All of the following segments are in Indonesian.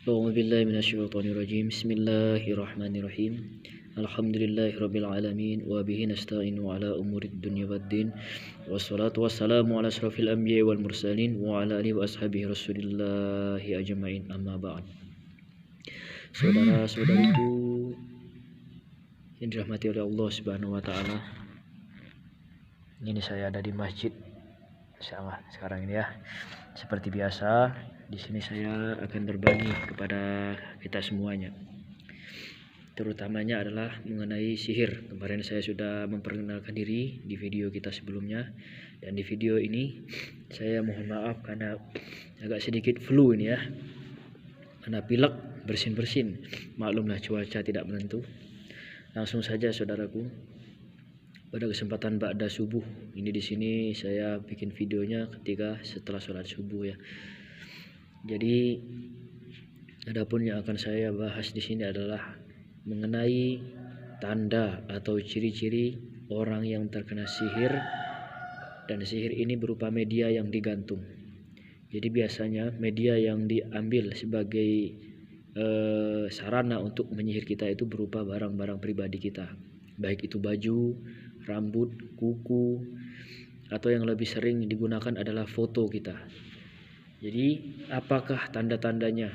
أعوذ بالله من الشيطان الرجيم بسم الله الرحمن الرحيم الحمد لله رب العالمين وبه نستعين على أمور الدنيا والدين والصلاة والسلام على أشرف الأنبياء والمرسلين وعلى آله وأصحابه رسول الله أجمعين أما بعد. Saudara-saudariku yang dirahmati oleh Allah Subhanahu wa taala. Ini saya ada di masjid insyaallah sekarang ini ya. Seperti biasa, di sini saya akan berbagi kepada kita semuanya. Terutamanya adalah mengenai sihir. Kemarin saya sudah memperkenalkan diri di video kita sebelumnya, dan di video ini saya mohon maaf karena agak sedikit flu ini ya. Karena pilek, bersin-bersin. Maklumlah cuaca tidak menentu. Langsung saja saudaraku. Pada kesempatan ba'da subuh ini di sini saya bikin videonya ketika setelah sholat subuh ya. Jadi adapun yang akan saya bahas di sini adalah mengenai tanda atau ciri-ciri orang yang terkena sihir, dan sihir ini berupa media yang digantung. Jadi biasanya media yang diambil sebagai sarana untuk menyihir kita itu berupa barang-barang pribadi kita, baik itu baju, rambut, kuku, atau yang lebih sering digunakan adalah foto kita. Jadi apakah tanda-tandanya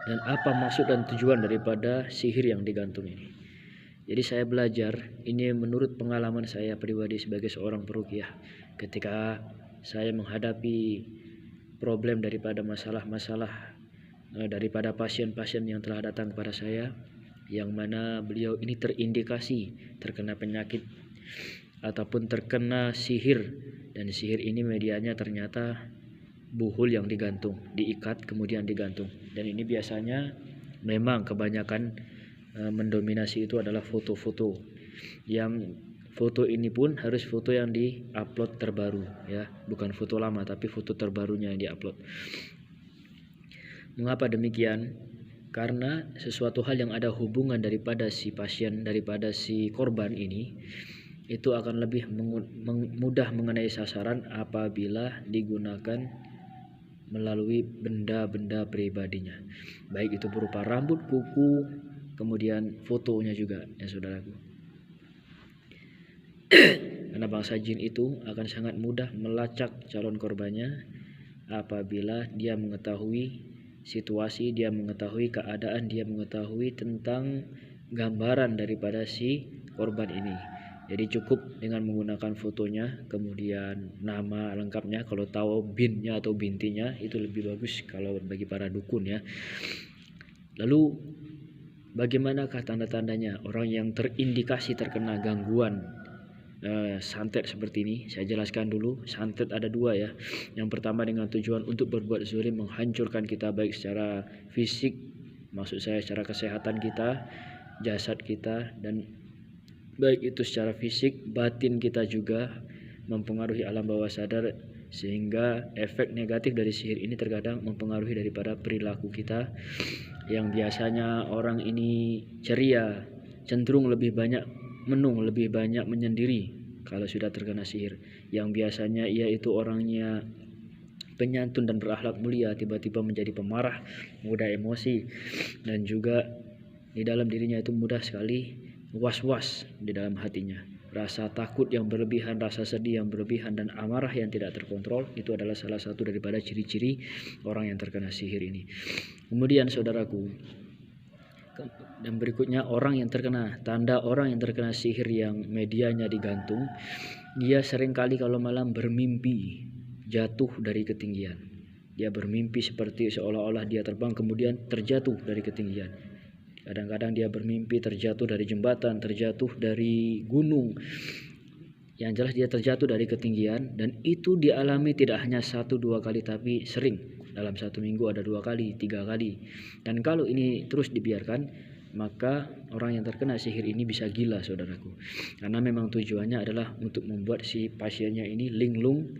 dan apa maksud dan tujuan daripada sihir yang digantung ini? Jadi saya belajar ini menurut pengalaman saya pribadi sebagai seorang peruqyah, ketika saya menghadapi problem daripada masalah-masalah daripada pasien-pasien yang telah datang kepada saya, yang mana beliau ini terindikasi terkena penyakit ataupun terkena sihir, dan sihir ini medianya ternyata buhul yang digantung, diikat kemudian digantung. Dan ini biasanya memang kebanyakan mendominasi itu adalah foto-foto, yang foto ini pun harus foto yang diupload terbaru ya, bukan foto lama tapi foto terbarunya yang diupload. Mengapa demikian? Karena sesuatu hal yang ada hubungan daripada si pasien, daripada si korban ini, itu akan lebih mudah mengenai sasaran apabila digunakan melalui benda-benda pribadinya, baik itu berupa rambut, kuku, kemudian fotonya juga ya saudaraku. Karena bangsa jin itu akan sangat mudah melacak calon korbannya apabila dia mengetahui situasi, dia mengetahui keadaan, dia mengetahui tentang gambaran daripada si korban ini. Jadi cukup dengan menggunakan fotonya, kemudian nama lengkapnya, kalau tahu binnya atau bintinya itu lebih bagus kalau bagi para dukun ya. Lalu bagaimanakah tanda-tandanya orang yang terindikasi terkena gangguan santet seperti ini? Saya jelaskan dulu. Santet ada dua ya. Yang pertama dengan tujuan untuk berbuat zalim, menghancurkan kita baik secara fisik, maksud saya secara kesehatan kita, jasad kita, dan baik itu secara fisik, batin kita juga, mempengaruhi alam bawah sadar, sehingga efek negatif dari sihir ini terkadang mempengaruhi daripada perilaku kita, yang biasanya orang ini ceria, cenderung lebih banyak menung, lebih banyak menyendiri kalau sudah terkena sihir. Yang biasanya ia itu orangnya penyantun dan berakhlak mulia, tiba-tiba menjadi pemarah, mudah emosi, dan juga di dalam dirinya itu mudah sekali was-was di dalam hatinya. Rasa takut yang berlebihan, rasa sedih yang berlebihan, dan amarah yang tidak terkontrol, itu adalah salah satu daripada ciri-ciri orang yang terkena sihir ini. Kemudian saudaraku, dan berikutnya orang yang terkena, tanda orang yang terkena sihir yang medianya digantung, dia seringkali kalau malam bermimpi jatuh dari ketinggian. Dia bermimpi seperti seolah-olah dia terbang kemudian terjatuh dari ketinggian. Kadang-kadang dia bermimpi terjatuh dari jembatan, terjatuh dari gunung. Yang jelas dia terjatuh dari ketinggian, dan itu dialami tidak hanya 1-2 kali tapi sering. Dalam 1 minggu ada 2 kali, 3 kali. Dan kalau ini terus dibiarkan, maka orang yang terkena sihir ini bisa gila saudaraku. Karena memang tujuannya adalah untuk membuat si pasiennya ini linglung,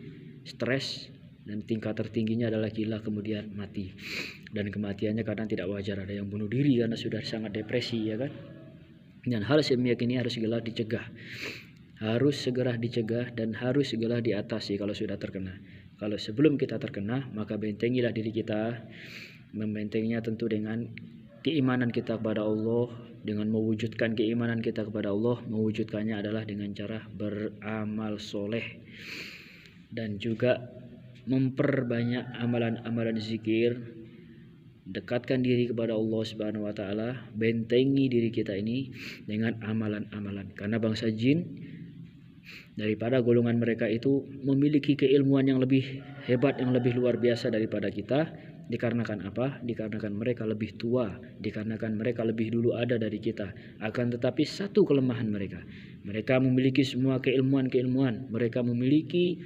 stres, dan tingkat tertingginya adalah gila kemudian mati. Dan kematiannya kadang tidak wajar, ada yang bunuh diri karena sudah sangat depresi ya kan. Dan hal semacam ini harus segera dicegah. Harus segera dicegah dan harus segera diatasi kalau sudah terkena. Kalau sebelum kita terkena, maka bentengilah diri kita Membentengnya tentu dengan keimanan kita kepada Allah, dengan mewujudkan keimanan kita kepada Allah. Mewujudkannya adalah dengan cara beramal soleh dan juga memperbanyak amalan-amalan zikir. Dekatkan diri kepada Allah Subhanahu wa taala, bentengi diri kita ini dengan amalan-amalan. Karena bangsa jin daripada golongan mereka itu memiliki keilmuan yang lebih hebat, yang lebih luar biasa daripada kita. Dikarenakan apa? Dikarenakan mereka lebih tua, dikarenakan mereka lebih dulu ada dari kita. Akan tetapi satu kelemahan mereka, mereka memiliki semua keilmuan, mereka memiliki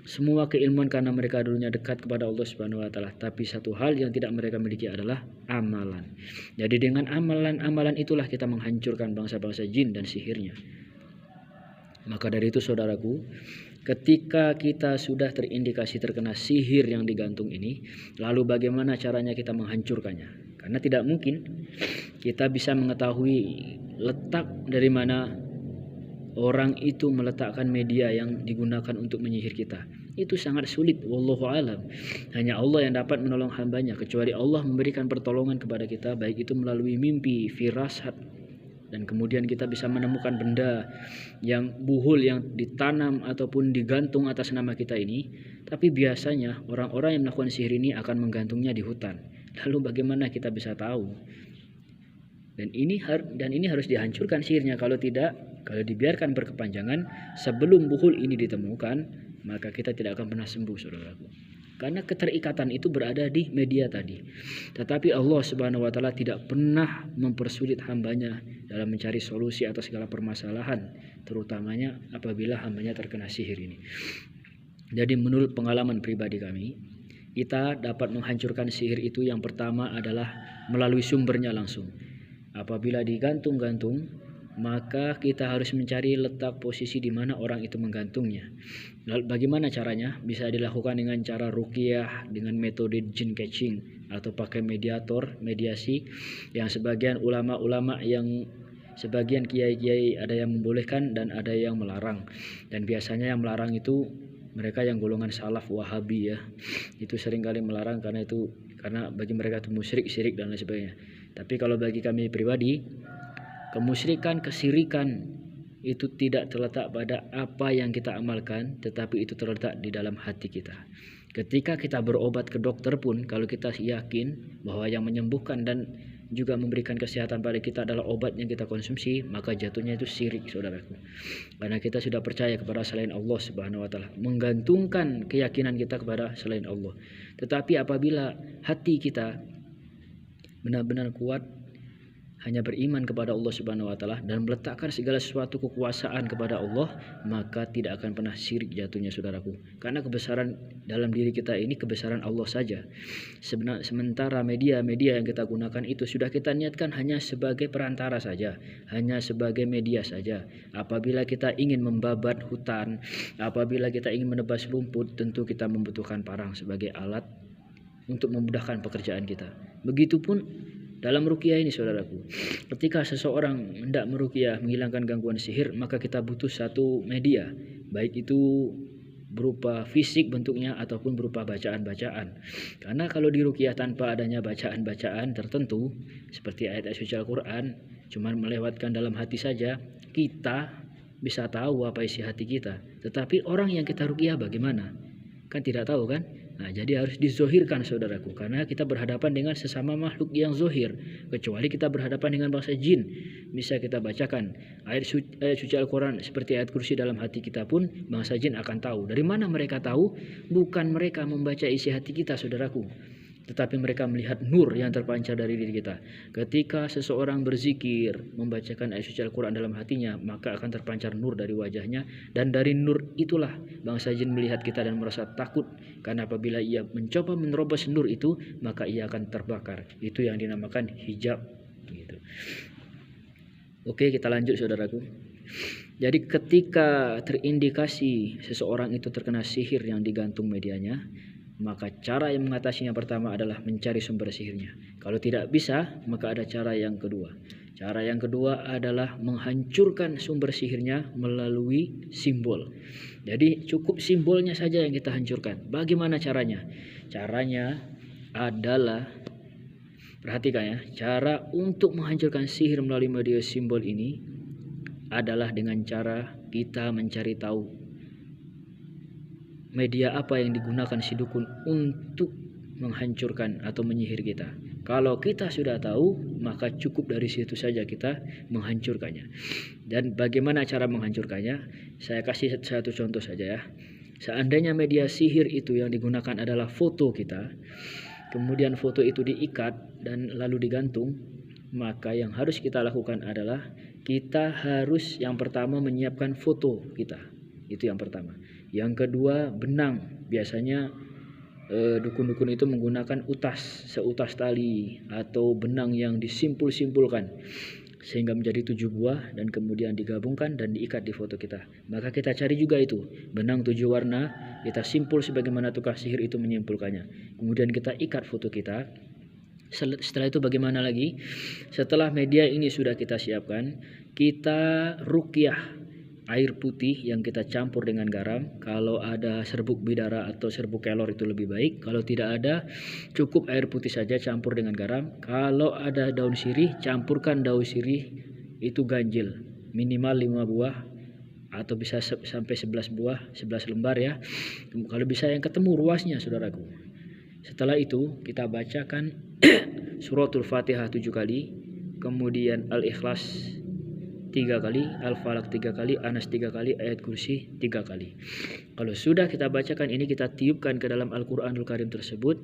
semua keilmuan karena mereka dulunya dekat kepada Allah Subhanahu wa taala. Tapi satu hal yang tidak mereka miliki adalah amalan. Jadi dengan amalan-amalan itulah kita menghancurkan bangsa-bangsa jin dan sihirnya. Maka dari itu saudaraku, ketika kita sudah terindikasi terkena sihir yang digantung ini, lalu bagaimana caranya kita menghancurkannya? Karena tidak mungkin kita bisa mengetahui letak dari mana orang itu meletakkan media yang digunakan untuk menyihir kita. Itu sangat sulit, wallahu alam. Hanya Allah yang dapat menolong hambanya, kecuali Allah memberikan pertolongan kepada kita, baik itu melalui mimpi, firasat, dan kemudian kita bisa menemukan benda yang buhul yang ditanam ataupun digantung atas nama kita ini. Tapi biasanya orang-orang yang melakukan sihir ini akan menggantungnya di hutan. Lalu bagaimana kita bisa tahu? Dan ini harus dihancurkan sihirnya. Kalau tidak, kalau dibiarkan berkepanjangan, sebelum buhul ini ditemukan, maka kita tidak akan pernah sembuh, saudaraku. Karena keterikatan itu berada di media tadi. Tetapi Allah Subhanahu wa taala tidak pernah mempersulit hambanya dalam mencari solusi atas segala permasalahan, terutamanya apabila hambanya terkena sihir ini. Jadi menurut pengalaman pribadi kami, kita dapat menghancurkan sihir itu yang pertama adalah melalui sumbernya langsung. Apabila digantung-gantung, maka kita harus mencari letak posisi di mana orang itu menggantungnya. Lalu bagaimana caranya? Bisa dilakukan dengan cara ruqyah, dengan metode jin catching, atau pakai mediasi, yang sebagian ulama-ulama, yang sebagian kiai-kiai ada yang membolehkan dan ada yang melarang. Dan biasanya yang melarang itu mereka yang golongan salaf wahabi ya. Itu seringkali melarang karena bagi mereka itu musyrik, syirik dan lain sebagainya. Tapi kalau bagi kami pribadi, kemusyrikan, kesirikan itu tidak terletak pada apa yang kita amalkan, tetapi itu terletak di dalam hati kita. Ketika kita berobat ke dokter pun, kalau kita yakin bahwa yang menyembuhkan dan juga memberikan kesehatan pada kita adalah obat yang kita konsumsi, maka jatuhnya itu syirik, saudaraku. Karena kita sudah percaya kepada selain Allah Subhanahu wa taala, menggantungkan keyakinan kita kepada selain Allah. Tetapi apabila hati kita benar-benar kuat, hanya beriman kepada Allah Subhanahu wa taala dan meletakkan segala sesuatu kekuasaan kepada Allah, maka tidak akan pernah syirik jatuhnya, saudaraku. Karena kebesaran dalam diri kita ini kebesaran Allah saja. Sementara media-media yang kita gunakan itu sudah kita niatkan hanya sebagai perantara saja, hanya sebagai media saja. Apabila kita ingin membabat hutan, apabila kita ingin menebas rumput, tentu kita membutuhkan parang sebagai alat untuk memudahkan pekerjaan kita. Begitupun dalam ruqyah ini, saudaraku. Ketika seseorang hendak meruqyah, menghilangkan gangguan sihir, maka kita butuh satu media, baik itu berupa fisik bentuknya ataupun berupa bacaan-bacaan. Karena kalau di ruqyah tanpa adanya bacaan-bacaan tertentu seperti ayat-ayat suci Al-Qur'an, cuma melewatkan dalam hati saja, kita bisa tahu apa isi hati kita. Tetapi orang yang kita ruqyah bagaimana? Kan tidak tahu kan? Nah, jadi harus dizohirkan, saudaraku, karena kita berhadapan dengan sesama makhluk yang zohir. Kecuali kita berhadapan dengan bangsa jin, bisa kita bacakan ayat suci Al-Quran seperti ayat kursi dalam hati kita pun, bangsa jin akan tahu. Dari mana mereka tahu? Bukan mereka membaca isi hati kita, saudaraku, tetapi mereka melihat nur yang terpancar dari diri kita. Ketika seseorang berzikir, membacakan ayat suci Al-Quran dalam hatinya, maka akan terpancar nur dari wajahnya. Dan dari nur itulah bangsa jin melihat kita dan merasa takut. Karena apabila ia mencoba menerobos nur itu, maka ia akan terbakar. Itu yang dinamakan hijab. Gitu. Oke, kita lanjut, saudaraku. Jadi ketika terindikasi seseorang itu terkena sihir yang digantung medianya, maka cara yang mengatasinya pertama adalah mencari sumber sihirnya. Kalau tidak bisa, maka ada cara yang kedua. Cara yang kedua adalah menghancurkan sumber sihirnya melalui simbol. Jadi cukup simbolnya saja yang kita hancurkan. Bagaimana caranya? Caranya adalah Perhatikan ya, cara untuk menghancurkan sihir melalui media simbol ini adalah dengan cara kita mencari tahu media apa yang digunakan si dukun untuk menghancurkan atau menyihir kita. Kalau kita sudah tahu, maka cukup dari situ saja kita menghancurkannya. Dan bagaimana cara menghancurkannya? Saya kasih satu contoh saja ya. Seandainya media sihir itu yang digunakan adalah foto kita, kemudian foto itu diikat dan lalu digantung, maka yang harus kita lakukan adalah kita harus yang pertama menyiapkan foto kita. Itu yang pertama. Yang kedua, benang. Biasanya dukun-dukun itu menggunakan seutas tali atau benang yang disimpul-simpulkan sehingga menjadi 7 buah dan kemudian digabungkan dan diikat di foto kita. Maka kita cari juga itu benang 7 warna, kita simpul sebagaimana tukang sihir itu menyimpulkannya. Kemudian kita ikat foto kita. Setelah itu bagaimana lagi? Setelah media ini sudah kita siapkan, kita ruqyah air putih yang kita campur dengan garam. Kalau ada serbuk bidara atau serbuk kelor itu lebih baik. Kalau tidak ada, cukup air putih saja campur dengan garam. Kalau ada daun sirih, campurkan daun sirih itu ganjil, minimal 5 buah atau bisa sampai 11 buah, 11 lembar ya. Kalau bisa yang ketemu ruasnya, saudaraku. Setelah itu kita bacakan suratul Fatihah 7 kali, kemudian Al-Ikhlas 3 kali, Al-Falaq 3 kali, Anas 3 kali, ayat kursi 3 kali. Kalau sudah kita bacakan ini, kita tiupkan ke dalam Al-Quranul Karim tersebut,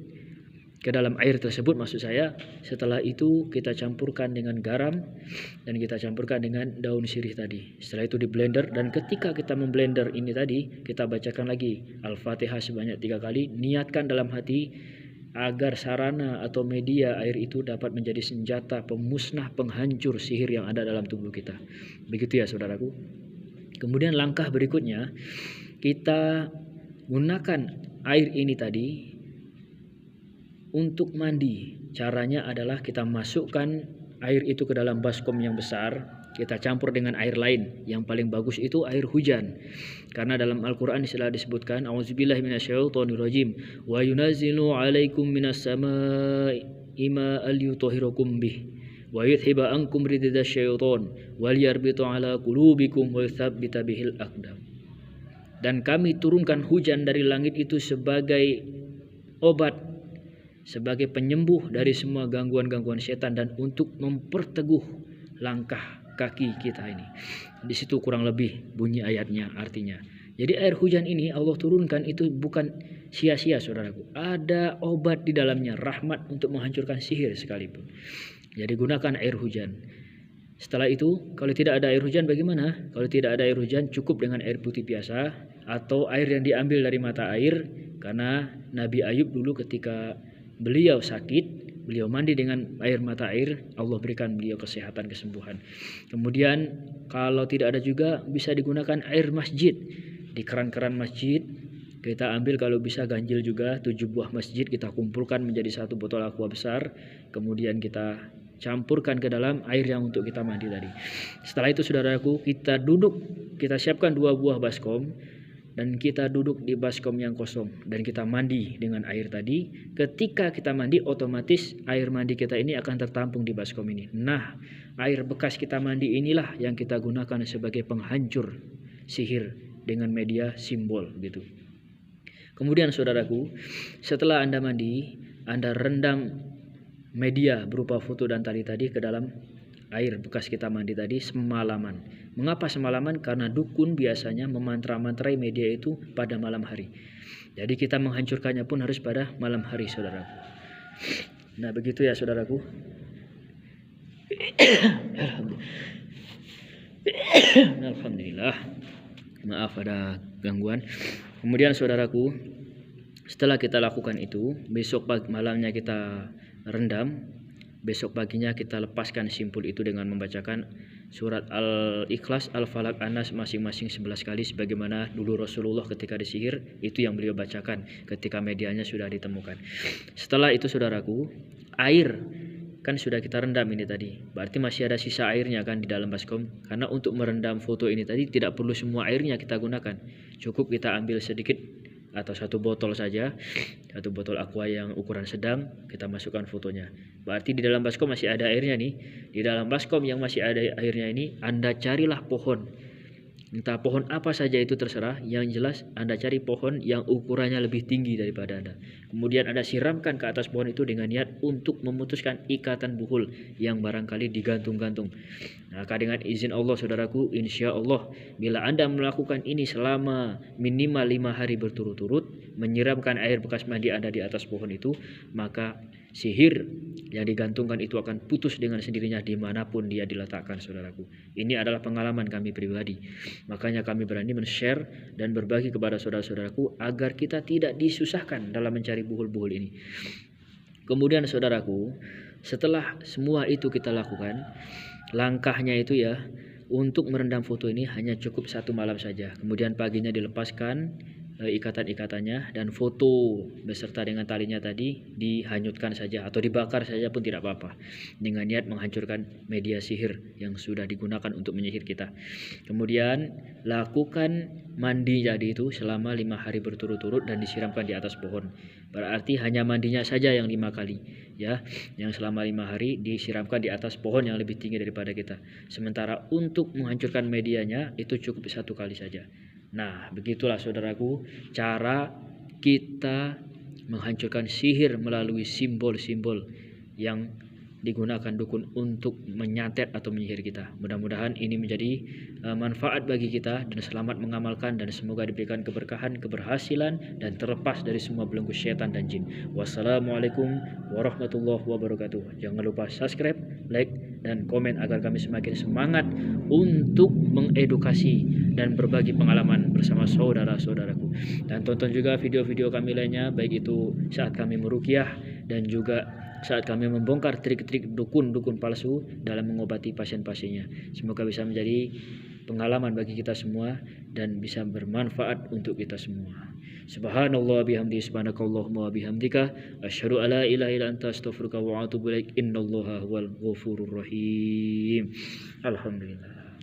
ke dalam air tersebut maksud saya. Setelah itu kita campurkan dengan garam dan kita campurkan dengan daun sirih tadi. Setelah itu di blender, dan ketika kita memblender ini tadi, kita bacakan lagi Al-Fatihah sebanyak 3 kali. Niatkan dalam hati agar sarana atau media air itu dapat menjadi senjata pemusnah, penghancur sihir yang ada dalam tubuh kita. Begitu ya saudaraku. Kemudian langkah berikutnya, kita gunakan air ini tadi untuk mandi. Caranya adalah kita masukkan air itu ke dalam baskom yang besar, kita campur dengan air lain. Yang paling bagus itu air hujan, karena dalam Al-Quran telah disebutkan, a'udzubillahi minasyaitonirrajim, wa yunazzilu 'alaikum minas samaa'i ma'an liyutahhirakum bih wa yuthiba ankum riddasyaiton wa liyarbitu 'ala qulubikum wa yuthabbita bihil aqdam. Dan kami turunkan hujan dari langit itu sebagai obat, sebagai penyembuh dari semua gangguan-gangguan setan dan untuk memperteguh langkah kaki kita ini. Di situ kurang lebih bunyi ayatnya, artinya. Jadi air hujan ini Allah turunkan itu bukan sia-sia, saudaraku. Ada obat di dalamnya, rahmat untuk menghancurkan sihir sekalipun. Jadi gunakan air hujan. Setelah itu, kalau tidak ada air hujan bagaimana? Kalau tidak ada air hujan, cukup dengan air putih biasa atau air yang diambil dari mata air. Karena Nabi Ayub dulu ketika beliau sakit, beliau mandi dengan air mata air, Allah berikan beliau kesehatan, kesembuhan. Kemudian kalau tidak ada juga bisa digunakan air masjid. Di keran-keran masjid kita ambil, kalau bisa ganjil juga 7 buah masjid, kita kumpulkan menjadi 1 botol aqua besar. Kemudian kita campurkan ke dalam air yang untuk kita mandi tadi. Setelah itu saudaraku, kita duduk, kita siapkan 2 buah baskom, dan kita duduk di baskom yang kosong dan kita mandi dengan air tadi. Ketika kita mandi, otomatis air mandi kita ini akan tertampung di baskom ini. Nah, air bekas kita mandi inilah yang kita gunakan sebagai penghancur sihir dengan media simbol gitu. Kemudian saudaraku, setelah Anda mandi, Anda rendam media berupa foto dan tali tadi ke dalam air bekas kita mandi tadi semalaman. Mengapa semalaman? Karena dukun biasanya memantra-mantrai media itu pada malam hari. Jadi kita menghancurkannya pun harus pada malam hari, saudaraku. Nah, begitu ya saudaraku. Alhamdulillah. Maaf ada gangguan. Kemudian saudaraku, setelah kita lakukan itu, besok malamnya kita rendam. Besok paginya kita lepaskan simpul itu dengan membacakan surat Al-Ikhlas, Al-Falaq, Anas masing-masing 11 kali sebagaimana dulu Rasulullah ketika disihir, itu yang beliau bacakan ketika medianya sudah ditemukan. Setelah itu saudaraku, air kan sudah kita rendam ini tadi, berarti masih ada sisa airnya kan di dalam baskom. Karena untuk merendam foto ini tadi tidak perlu semua airnya kita gunakan, cukup kita ambil sedikit atau satu botol saja, satu botol aqua yang ukuran sedang, kita masukkan fotonya. Berarti di dalam baskom masih ada airnya nih. Di dalam baskom yang masih ada airnya ini, Anda carilah pohon. Entah pohon apa saja itu terserah, yang jelas Anda cari pohon yang ukurannya lebih tinggi daripada Anda. Kemudian Anda siramkan ke atas pohon itu dengan niat untuk memutuskan ikatan buhul yang barangkali digantung-gantung. Maka dengan izin Allah saudaraku, insya Allah bila Anda melakukan ini selama minimal 5 hari berturut-turut, menyiramkan air bekas mandi Anda di atas pohon itu, maka sihir yang digantungkan itu akan putus dengan sendirinya dimanapun dia diletakkan saudaraku. Ini adalah pengalaman kami pribadi. Makanya kami berani men-share dan berbagi kepada saudara-saudaraku agar kita tidak disusahkan dalam mencari buhul-buhul ini. Kemudian saudaraku, setelah semua itu kita lakukan, langkahnya itu ya, untuk merendam foto ini hanya cukup 1 malam saja. Kemudian paginya dilepaskan ikatan-ikatannya dan foto beserta dengan talinya tadi dihanyutkan saja atau dibakar saja pun tidak apa-apa, dengan niat menghancurkan media sihir yang sudah digunakan untuk menyihir kita. Kemudian lakukan mandi jadi itu selama 5 hari berturut-turut dan disiramkan di atas pohon. Berarti hanya mandinya saja yang 5 kali ya, yang selama 5 hari disiramkan di atas pohon yang lebih tinggi daripada kita. Sementara untuk menghancurkan medianya itu cukup 1 kali saja. Nah, begitulah saudaraku cara kita menghancurkan sihir melalui simbol-simbol yang digunakan dukun untuk menyantet atau menyihir kita. Mudah-mudahan ini menjadi manfaat bagi kita dan selamat mengamalkan, dan semoga diberikan keberkahan, keberhasilan dan terlepas dari semua belenggu syaitan dan jin. Wassalamualaikum warahmatullahi wabarakatuh. Jangan lupa subscribe, like dan komen agar kami semakin semangat untuk mengedukasi dan berbagi pengalaman bersama saudara-saudaraku. Dan tonton juga video-video kami lainnya, baik itu saat kami meruqyah dan juga saat kami membongkar trik-trik dukun-dukun palsu dalam mengobati pasien-pasiennya. Semoga bisa menjadi pengalaman bagi kita semua dan bisa bermanfaat untuk kita semua. Subhanallah bihamdi, subhanakallahumma bihamdika, asyhadu alla ilaha illa anta, astaghfiruka wa atubu ilaik. Innallaha huwal ghafurur rahim. Alhamdulillah.